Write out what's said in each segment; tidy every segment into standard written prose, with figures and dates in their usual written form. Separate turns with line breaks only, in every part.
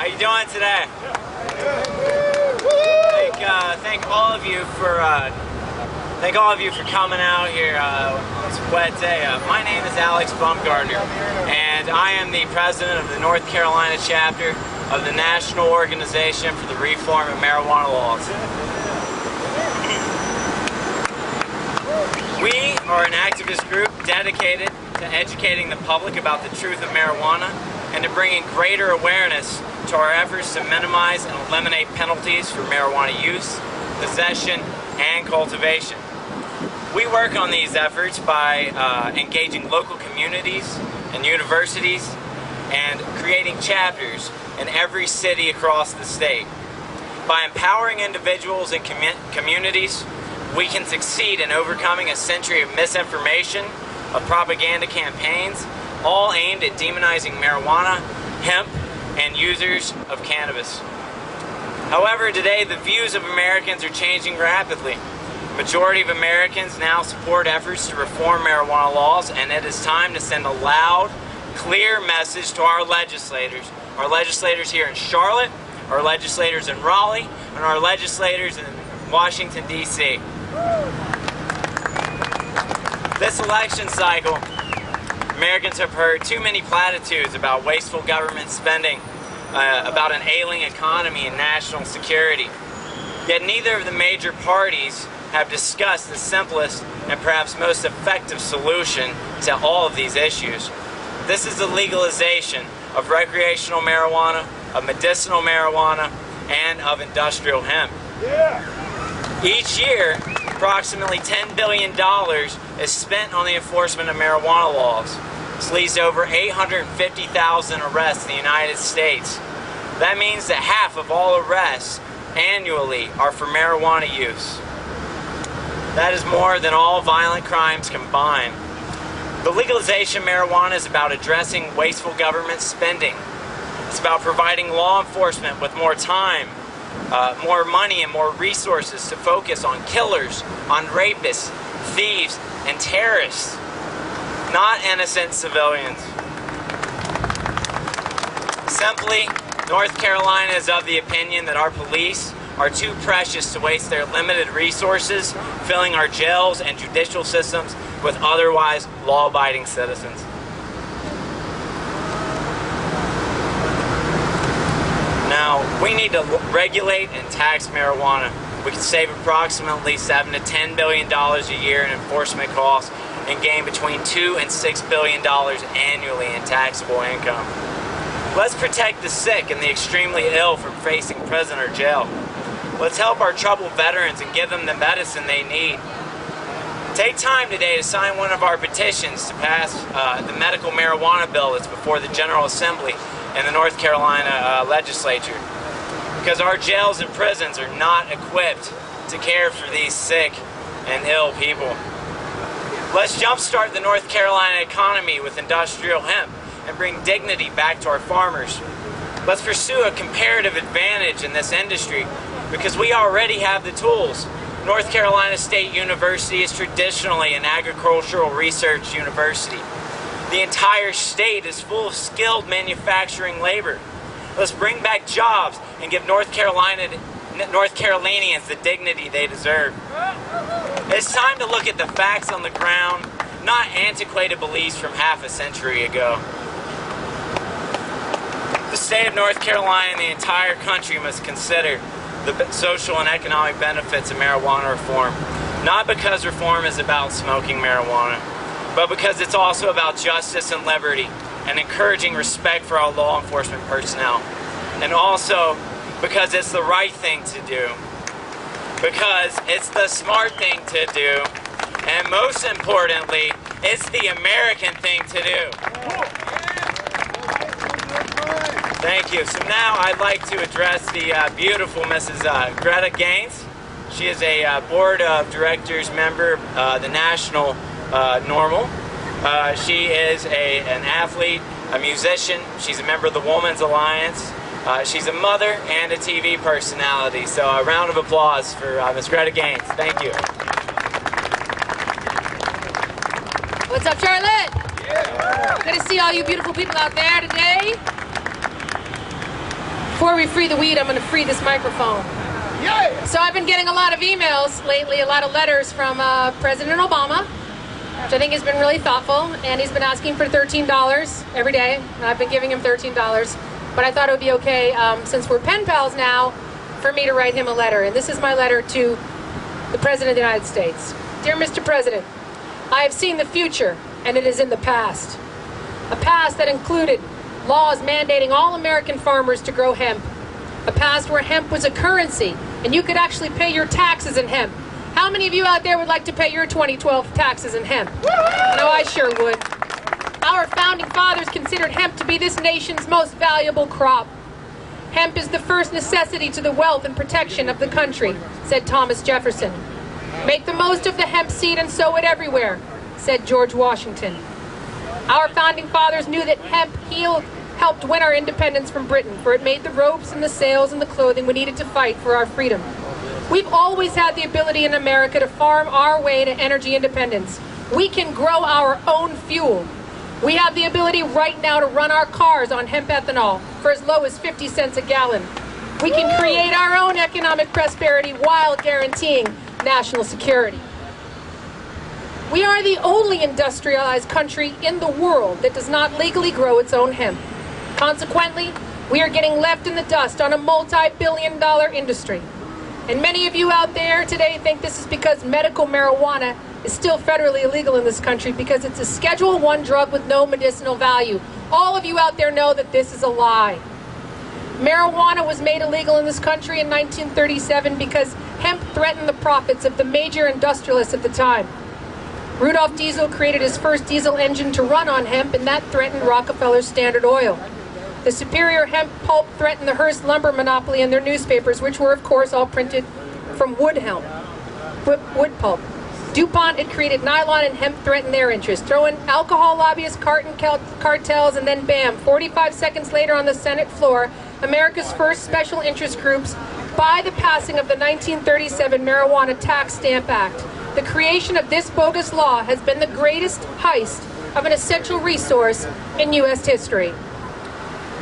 you doing today? Thank all of you for coming out here. It's a wet day. My name is Bumgardner, and I am the president of the North Carolina chapter of the National Organization for the Reform of Marijuana Laws. We are an activist group dedicated to educating the public about the truth of marijuana and to bringing greater awareness to our efforts to minimize and eliminate penalties for marijuana use, possession, and cultivation. We work on these efforts by engaging local communities and universities and creating chapters in every city across the state. By empowering individuals and communities, we can succeed in overcoming a century of misinformation, of propaganda campaigns, all aimed at demonizing marijuana, hemp, and users of cannabis. However, today the views of Americans are changing rapidly. The majority of Americans now support efforts to reform marijuana laws, and it is time to send a loud, clear message to our legislators here in Charlotte, our legislators in Raleigh, and our legislators in Washington, D.C. This election cycle, Americans have heard too many platitudes about wasteful government spending, about an ailing economy and national security. Yet neither of the major parties have discussed the simplest and perhaps most effective solution to all of these issues. This is the legalization of recreational marijuana, of medicinal marijuana, and of industrial hemp. Each year, approximately $10 billion is spent on the enforcement of marijuana laws. This leads to over 850,000 arrests in the United States. That means that half of all arrests annually are for marijuana use. That is more than all violent crimes combined. The legalization of marijuana is about addressing wasteful government spending. It's about providing law enforcement with more time, more money, and more resources to focus on killers, on rapists, thieves, and terrorists, not innocent civilians. Simply, North Carolina is of the opinion that our police are too precious to waste their limited resources filling our jails and judicial systems with otherwise law-abiding citizens. Now, we need to regulate and tax marijuana. We can save approximately $7 to $10 billion a year in enforcement costs and gain between $2 and $6 billion annually in taxable income. Let's protect the sick and the extremely ill from facing prison or jail. Let's help our troubled veterans and give them the medicine they need. Take time today to sign one of our petitions to pass the medical marijuana bill that's before the General Assembly and the North Carolina legislature. Because our jails and prisons are not equipped to care for these sick and ill people. Let's jumpstart the North Carolina economy with industrial hemp and bring dignity back to our farmers. Let's pursue a comparative advantage in this industry because we already have the tools. North Carolina State University is traditionally an agricultural research university. The entire state is full of skilled manufacturing labor. Let's bring back jobs and give North Carolinians the dignity they deserve. It's time to look at the facts on the ground, not antiquated beliefs from half a century ago. The state of North Carolina and the entire country must consider the social and economic benefits of marijuana reform. Not because reform is about smoking marijuana, but because it's also about justice and liberty and encouraging respect for our law enforcement personnel. And also because it's the right thing to do. Because it's the smart thing to do. And most importantly, it's the American thing to do. Thank you. So now I'd like to address the beautiful Mrs. Greta Gaines. She is a board of directors member of the National NORML. She is an athlete, a musician. She's a member of the Women's Alliance. She's a mother and a TV personality. So a round of applause for Ms. Greta Gaines. Thank you.
What's up, Charlotte? Yeah. Good to see all you beautiful people out there today. Before we free the weed, I'm going to free this microphone.
Yeah.
So I've been getting a lot of emails lately, a lot of letters from President Obama, which I think has been really thoughtful, and he's been asking for $13 every day, and I've been giving him $13. But I thought it would be okay, since we're pen pals now, for me to write him a letter. And this is my letter to the President of the United States. Dear Mr. President, I have seen the future, and it is in the past. A past that included laws mandating all American farmers to grow hemp. A past where hemp was a currency, and you could actually pay your taxes in hemp. How many of you out there would like to pay your 2012 taxes in hemp? No, I sure would. Our founding fathers considered hemp to be this nation's most valuable crop. Hemp is the first necessity to the wealth and protection of the country, said Thomas Jefferson. Make the most of the hemp seed and sow it everywhere, said George Washington. Our founding fathers knew that hemp helped win our independence from Britain, for it made the ropes and the sails and the clothing we needed to fight for our freedom. We've always had the ability in America to farm our way to energy independence. We can grow our own fuel. We have the ability right now to run our cars on hemp ethanol for as low as 50 cents a gallon. We can create our own economic prosperity while guaranteeing national security. We are the only industrialized country in the world that does not legally grow its own hemp. Consequently, we are getting left in the dust on a multi-billion-dollar industry. And many of you out there today think this is because medical marijuana is still federally illegal in this country because it's a Schedule I drug with no medicinal value. All of you out there know that this is a lie. Marijuana was made illegal in this country in 1937 because hemp threatened the profits of the major industrialists at the time. Rudolph Diesel created his first diesel engine to run on hemp, and that threatened Rockefeller's Standard Oil. The superior hemp pulp threatened the Hearst lumber monopoly in their newspapers, which were, of course, all printed from wood pulp. DuPont had created nylon, and hemp threatened their interests. Throw in alcohol lobbyists, cartels, and then bam, 45 seconds later on the Senate floor, America's first special interest groups by the passing of the 1937 Marijuana Tax Stamp Act. The creation of this bogus law has been the greatest heist of an essential resource in U.S. history.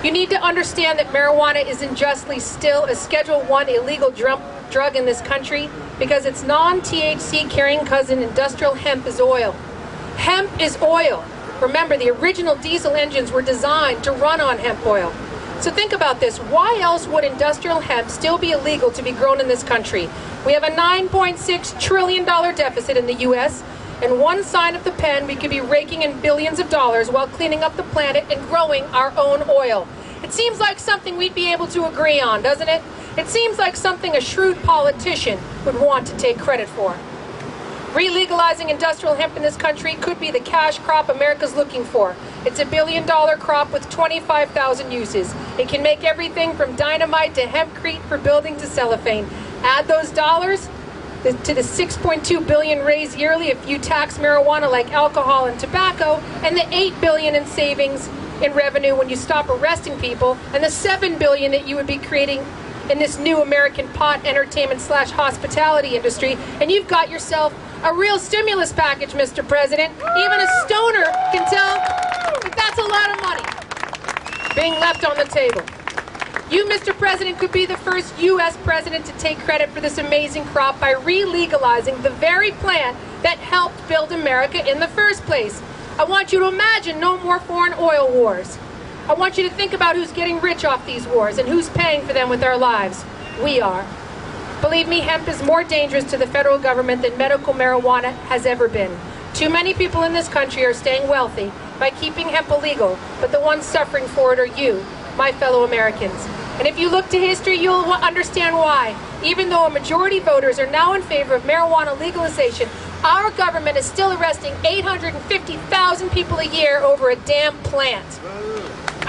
You need to understand that marijuana is unjustly still a Schedule I illegal drug in this country because its non-THC carrying cousin, industrial hemp, is oil. Hemp is oil. Remember, the original diesel engines were designed to run on hemp oil. So think about this. Why else would industrial hemp still be illegal to be grown in this country? We have a $9.6 trillion deficit in the U.S., and one sign of the pen, we could be raking in billions of dollars while cleaning up the planet and growing our own oil. It seems like something we'd be able to agree on, doesn't it? It seems like something a shrewd politician would want to take credit for. Relegalizing industrial hemp in this country could be the cash crop America's looking for. It's a billion-dollar crop with 25,000 uses. It can make everything from dynamite to hempcrete for building to cellophane. Add those dollars to the $6.2 billion raised yearly if you tax marijuana like alcohol and tobacco, and the $8 billion in savings in revenue when you stop arresting people, and the $7 billion that you would be creating in this new American pot entertainment / hospitality industry, and you've got yourself a real stimulus package, Mr. President. Even a stoner can tell that that's a lot of money being left on the table. You, Mr. President, could be the first U.S. president to take credit for this amazing crop by re-legalizing the very plant that helped build America in the first place. I want you to imagine no more foreign oil wars. I want you to think about who's getting rich off these wars and who's paying for them with our lives. We are. Believe me, hemp is more dangerous to the federal government than medical marijuana has ever been. Too many people in this country are staying wealthy by keeping hemp illegal, but the ones suffering for it are you, my fellow Americans. And if you look to history, you'll understand why. Even though a majority voters are now in favor of marijuana legalization, our government is still arresting 850,000 people a year over a damn plant.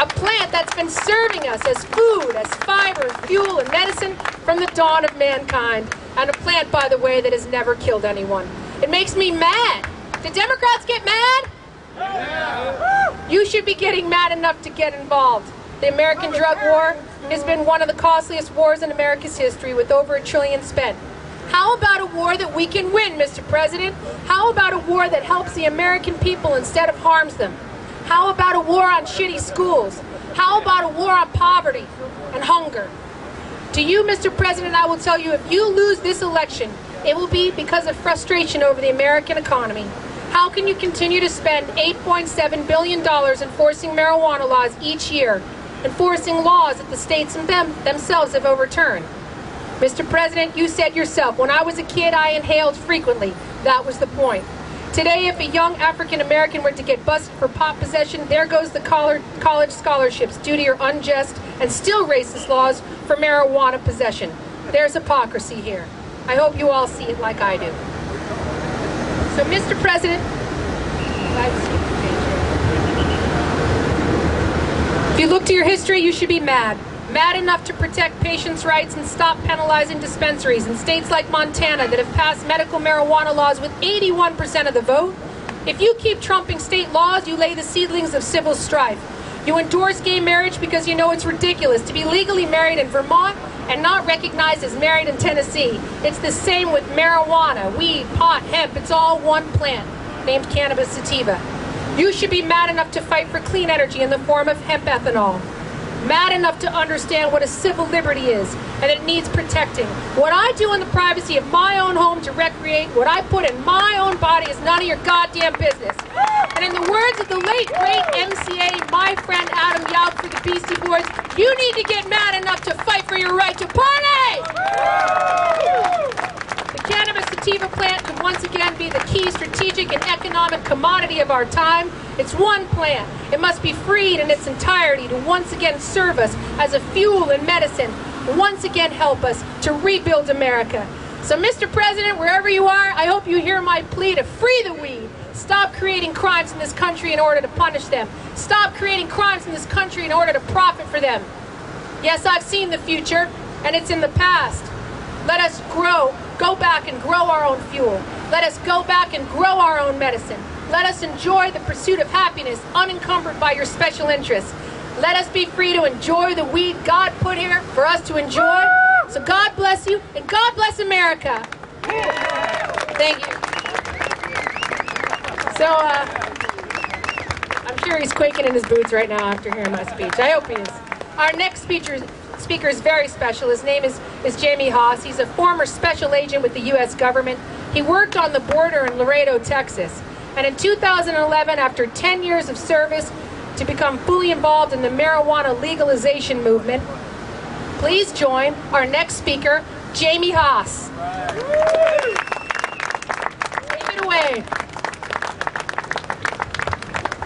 A plant that's been serving us as food, as fiber, fuel, and medicine from the dawn of mankind. And a plant, by the way, that has never killed anyone. It makes me mad. Do Democrats get mad? Yeah. You should be getting mad enough to get involved. The American drug war has been one of the costliest wars in America's history, with over $1 trillion spent. How about a war that we can win, Mr. President? How about a war that helps the American people instead of harms them? How about a war on shitty schools? How about a war on poverty and hunger? To you, Mr. President, I will tell you, if you lose this election, it will be because of frustration over the American economy. How can you continue to spend $8.7 billion enforcing marijuana laws each year, enforcing laws that the states themselves have overturned? Mr. President, you said yourself, when I was a kid, I inhaled frequently. That was the point. Today, if a young African American were to get busted for pot possession, there goes the college scholarships due to your unjust and still racist laws for marijuana possession. There's hypocrisy here. I hope you all see it like I do. So, Mr. President, if you look to your history, you should be mad. Mad enough to protect patients' rights and stop penalizing dispensaries in states like Montana that have passed medical marijuana laws with 81% of the vote. If you keep trumping state laws, you lay the seedlings of civil strife. You endorse gay marriage because you know it's ridiculous to be legally married in Vermont and not recognized as married in Tennessee. It's the same with marijuana, weed, pot, hemp. It's all one plant named cannabis sativa. You should be mad enough to fight for clean energy in the form of hemp ethanol. Mad enough to understand what a civil liberty is and that it needs protecting. What I do in the privacy of my own home to recreate, what I put in my own body is none of your goddamn business. And in the words of the late, great MCA, my friend Adam Yauch for the Beastie Boys, you need to get mad enough to fight for your right to party! The cannabis sativa plant could once again be the key strategic and economic commodity of our time. It's one plant. It must be freed in its entirety to once again serve us as a fuel and medicine, once again help us to rebuild America. So, Mr. President, wherever you are, I hope you hear my plea to free the weed. Stop creating crimes in this country in order to punish them. Stop creating crimes in this country in order to profit for them. Yes, I've seen the future, and it's in the past. Let us go back and grow our own fuel. Let us go back and grow our own medicine. Let us enjoy the pursuit of happiness unencumbered by your special interests. Let us be free to enjoy the weed God put here for us to enjoy. So God bless you, and God bless America. Thank you. So, I'm sure he's quaking in his boots right now after hearing my speech. I hope he is. Our next speaker is very special. His name is Jamie Haase. He's a former special agent with the U.S. government. He worked on the border in Laredo, Texas. And in 2011, after 10 years of service to become fully involved in the marijuana legalization movement, please join our next speaker, Jamie Haase. Take it away.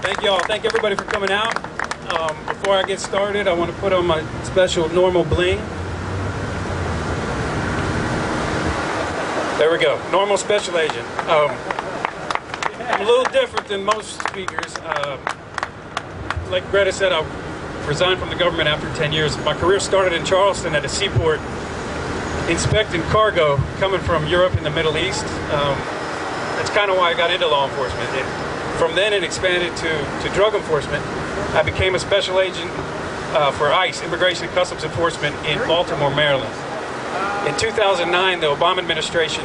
Thank y'all. Thank everybody for coming out. Before I get started, I want to put on my special NORML bling. There we go. NORML special agent. I'm a little different than most speakers. Like Greta said, I resigned from the government after 10 years. My career started in Charleston at a seaport, inspecting cargo coming from Europe and the Middle East. That's kind of why I got into law enforcement. From then it expanded to drug enforcement. I became a special agent for ICE, Immigration and Customs Enforcement, in Baltimore, Maryland. In 2009, the Obama administration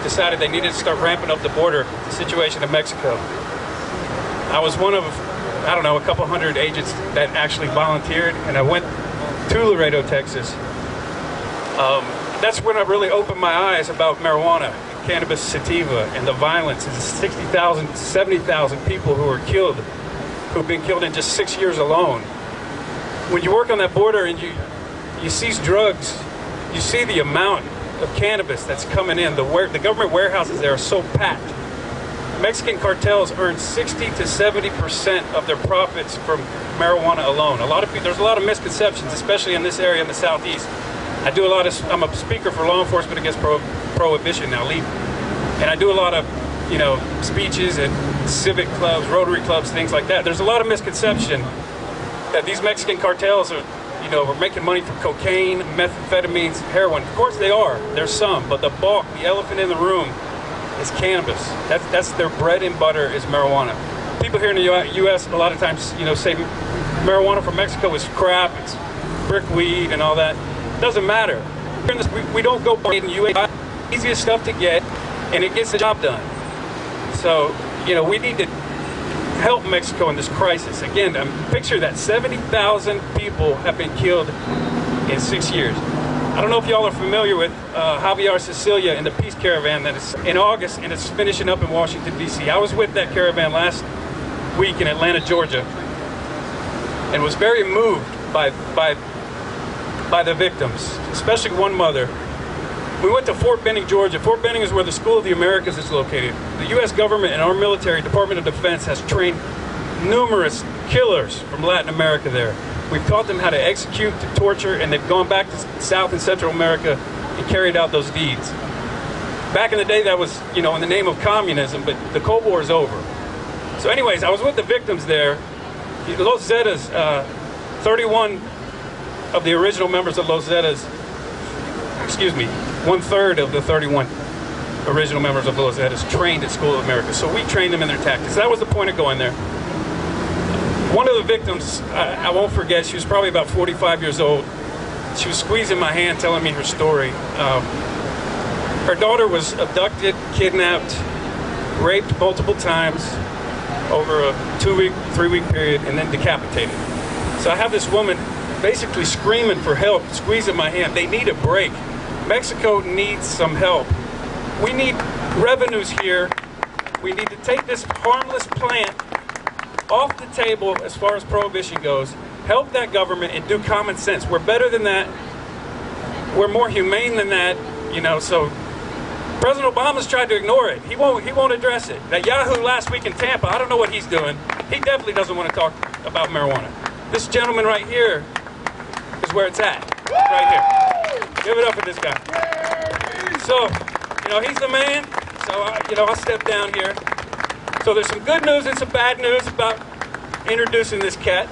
decided they needed to start ramping up the border, the situation in Mexico. I was one of, I don't know, a couple hundred agents that actually volunteered, and I went to Laredo, Texas. That's when I really opened my eyes about marijuana, cannabis sativa, and the violence. It's 60,000, 70,000 people who were killed, who've been killed in just 6 years alone. When you work on that border and you seize drugs, you see the amount of cannabis that's coming in. The government warehouses there are so packed. Mexican cartels earn 60 to 70% of their profits from marijuana alone. There's a lot of misconceptions, especially in this area in the southeast. I'm a speaker for law enforcement against prohibition now, legal. And I do a lot of, speeches at civic clubs, Rotary clubs, things like that. There's a lot of misconception that these Mexican cartels are, we're making money from cocaine, methamphetamines, heroin. Of course they are. There's some, but the bulk, the elephant in the room, is cannabis. That's their bread and butter is marijuana. People here in the U.S. a lot of times, say marijuana from Mexico is crap, it's brick weed and all that. It doesn't matter. We don't go in the U.S. Easiest stuff to get, and it gets the job done. So, we need to help Mexico in this crisis. Again, picture that 70,000 people have been killed in 6 years. I don't know if y'all are familiar with Javier Cecilia and the Peace Caravan that is in August and it's finishing up in Washington, D.C. I was with that caravan last week in Atlanta, Georgia, and was very moved by the victims, especially one mother. We went to Fort Benning, Georgia. Fort Benning is where the School of the Americas is located. The U.S. government and our military, Department of Defense, has trained numerous killers from Latin America there. We've taught them how to execute, to torture, and they've gone back to South and Central America and carried out those deeds. Back in the day, that was, in the name of communism, but the Cold War is over. So anyways, I was with the victims there. Los Zetas, 31 of the original members of Los Zetas, 1/3 of the 31 original members of Los Zetas trained at School of America. So we trained them in their tactics. That was the point of going there. One of the victims, I won't forget, she was probably about 45 years old. She was squeezing my hand, telling me her story. Her daughter was abducted, kidnapped, raped multiple times over a 2-week, 3-week period, and then decapitated. So I have this woman basically screaming for help, squeezing my hand. They need a break. Mexico needs some help. We need revenues here. We need to take this harmless plant off the table as far as prohibition goes. Help that government and do common sense. We're better than that. We're more humane than that, so President Obama's tried to ignore it. He won't address it. That Yahoo last week in Tampa, I don't know what he's doing. He definitely doesn't want to talk about marijuana. This gentleman right here is where it's at. Right here. Give it up for this guy. So, he's the man. So, I stepped down here. So there's some good news and some bad news about introducing this cat.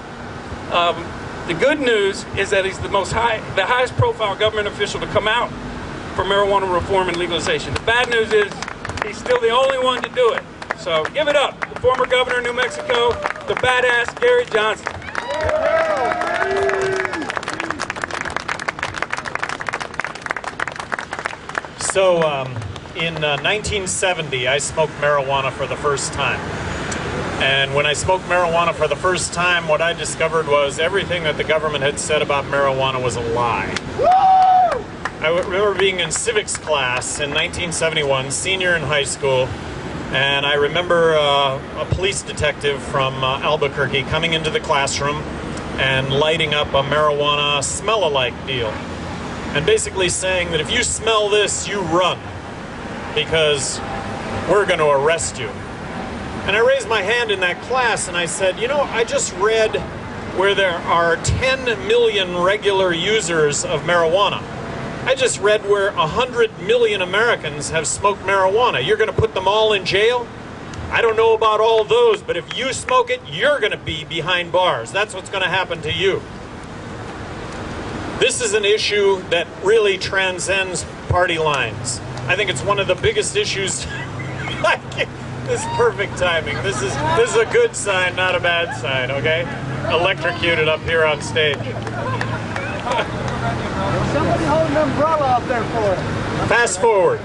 The good news is that he's the highest profile government official to come out for marijuana reform and legalization. The bad news is he's still the only one to do it. So give it up. The former governor of New Mexico, the badass Gary Johnson.
So in 1970, I smoked marijuana for the first time. And when I smoked marijuana for the first time, what I discovered was everything that the government had said about marijuana was a lie. I remember being in civics class in 1971, senior in high school, and I remember a police detective from Albuquerque coming into the classroom and lighting up a marijuana smell-alike deal. And basically saying that if you smell this, you run, because we're going to arrest you. And I raised my hand in that class and I said, I just read where there are 10 million regular users of marijuana. I just read where 100 million Americans have smoked marijuana. You're going to put them all in jail? I don't know about all those, but if you smoke it, you're going to be behind bars. That's what's going to happen to you. This is an issue that really transcends party lines. I think it's one of the biggest issues. This is perfect timing. This is a good sign, not a bad sign, okay? Electrocuted up here on stage.
Somebody hold an umbrella out there for us.
Fast forward.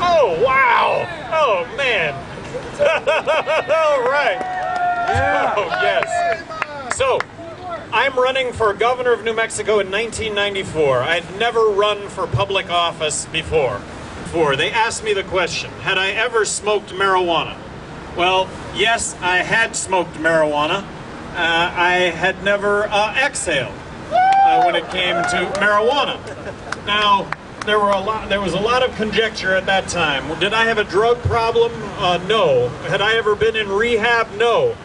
Oh, wow. Oh, man. All right.
Yeah.
Oh, yes. So, I'm running for governor of New Mexico in 1994. I'd never run for public office before. They asked me the question, had I ever smoked marijuana? Well, yes, I had smoked marijuana. I had never exhaled when it came to marijuana. Now, there was a lot of conjecture at that time. Did I have a drug problem? No. Had I ever been in rehab? No.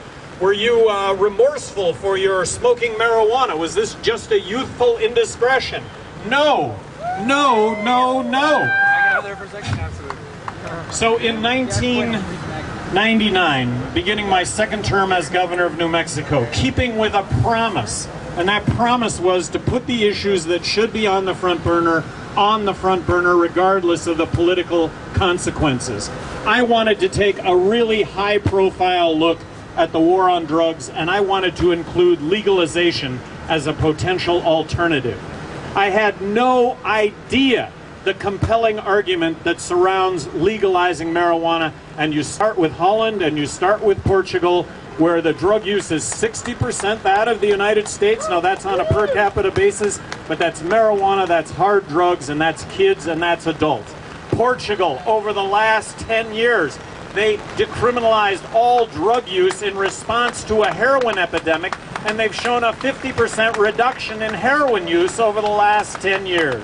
Were you remorseful for your smoking marijuana? Was this just a youthful indiscretion? No. No, no, no. So in 1999, beginning my second term as governor of New Mexico, keeping with a promise, and that promise was to put the issues that should be on the front burner regardless of the political consequences. I wanted to take a really high-profile look at the war on drugs, and I wanted to include legalization as a potential alternative. I had no idea the compelling argument that surrounds legalizing marijuana, and you start with Holland and you start with Portugal, where the drug use is 60% that of the United States. Now that's on a per capita basis, but that's marijuana, that's hard drugs, and that's kids, and that's adults. Portugal, over the last 10 years, they decriminalized all drug use in response to a heroin epidemic, and they've shown a 50% reduction in heroin use over the last 10 years.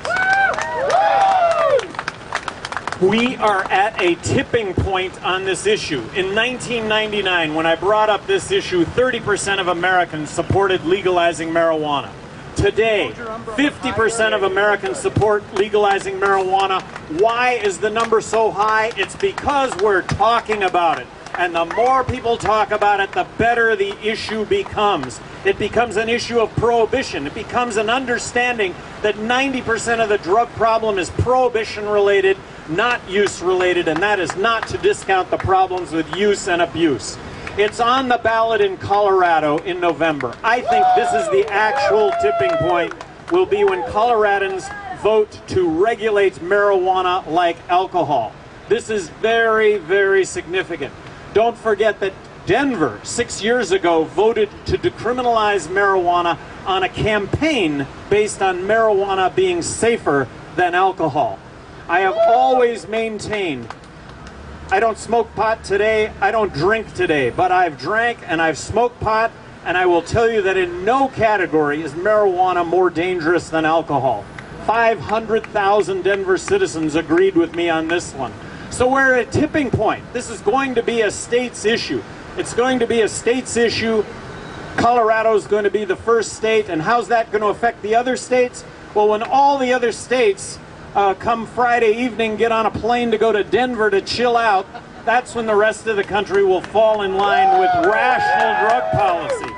We are at a tipping point on this issue. In 1999, when I brought up this issue, 30% of Americans supported legalizing marijuana. Today, 50% of Americans support legalizing marijuana. Why is the number so high? It's because we're talking about it. And the more people talk about it, the better the issue becomes. It becomes an issue of prohibition. It becomes an understanding that 90% of the drug problem is prohibition-related, not use-related, and that is not to discount the problems with use and abuse. It's on the ballot in Colorado in November. I think this is the actual tipping point, will be when Coloradans vote to regulate marijuana like alcohol. This is very, very significant. Don't forget that Denver, 6 years ago, voted to decriminalize marijuana on a campaign based on marijuana being safer than alcohol. I have always maintained, I don't smoke pot today, I don't drink today, but I've drank and I've smoked pot, and I will tell you that in no category is marijuana more dangerous than alcohol. 500,000 Denver citizens agreed with me on this one. So we're at a tipping point. This is going to be a state's issue. It's going to be a state's issue. Colorado is going to be the first state, and how's that going to affect the other states? Well, when all the other states come Friday evening, get on a plane to go to Denver to chill out, that's when the rest of the country will fall in line with rational drug policy.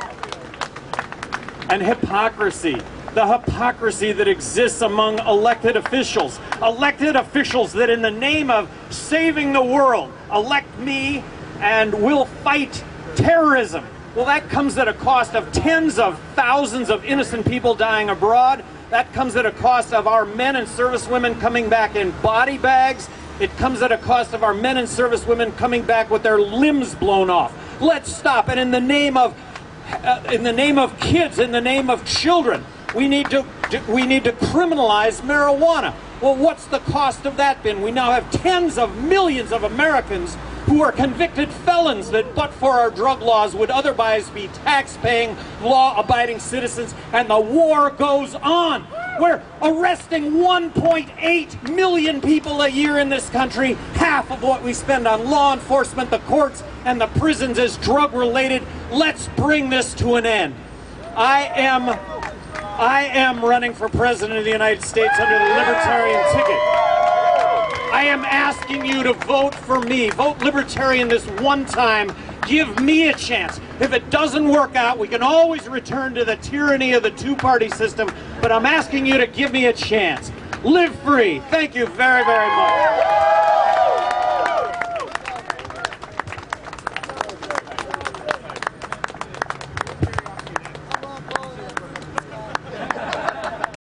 And hypocrisy. The hypocrisy that exists among elected officials that in the name of saving the world elect me and will fight terrorism. Well, that comes at a cost of tens of thousands of innocent people dying abroad. That comes at a cost of our men and servicewomen coming back in body bags. It comes at a cost of our men and servicewomen coming back with their limbs blown off. Let's stop. And in the name of kids, in the name of children, we need to criminalize marijuana. Well, what's the cost of that been? We now have tens of millions of Americans who are convicted felons that, but for our drug laws, would otherwise be tax-paying, law-abiding citizens, and the war goes on. We're arresting 1.8 million people a year in this country. Half of what we spend on law enforcement, the courts, and the prisons is drug-related. Let's bring this to an end. I am running for President of the United States under the Libertarian ticket. I am asking you to vote for me. Vote Libertarian this one time. Give me a chance. If it doesn't work out, we can always return to the tyranny of the two-party system, but I'm asking you to give me a chance. Live free. Thank you very, very much.